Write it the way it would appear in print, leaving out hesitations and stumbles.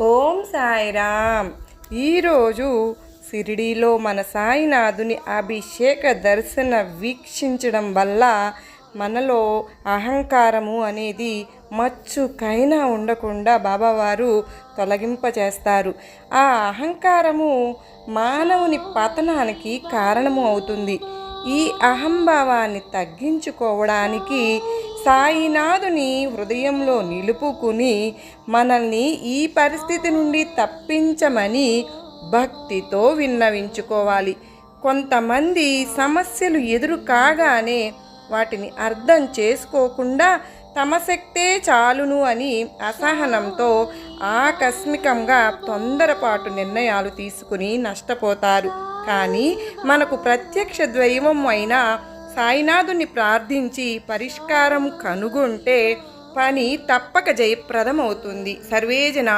ఓం సాయిరామ్. ఈరోజు షిరిడీలో మన సాయినాథుని అభిషేక దర్శన వీక్షించడం వల్ల మనలో అహంకారము అనేది మచ్చుకైనా ఉండకుండా బాబావారు తొలగింపచేస్తారు. ఆ అహంకారము మానవుని పతనానికి కారణము అవుతుంది. ఈ అహంభావాన్ని తగ్గించుకోవడానికి సాయినాథుని హృదయంలో నిలుపుకుని మనల్ని ఈ పరిస్థితి నుండి తప్పించమని భక్తితో విన్నవించుకోవాలి. కొంతమంది సమస్యలు ఎదురు కాగానే వాటిని అర్థం చేసుకోకుండా తమ శక్తే చాలును అని అసహనంతో ఆకస్మికంగా తొందరపాటు నిర్ణయాలు తీసుకుని నష్టపోతారు. కానీ మనకు ప్రత్యక్ష దైవం అయిన సాయినాథుని ప్రార్థించి పరిష్కారం కనుగొంటే పని తప్పక జయప్రదమవుతుంది. సర్వేజన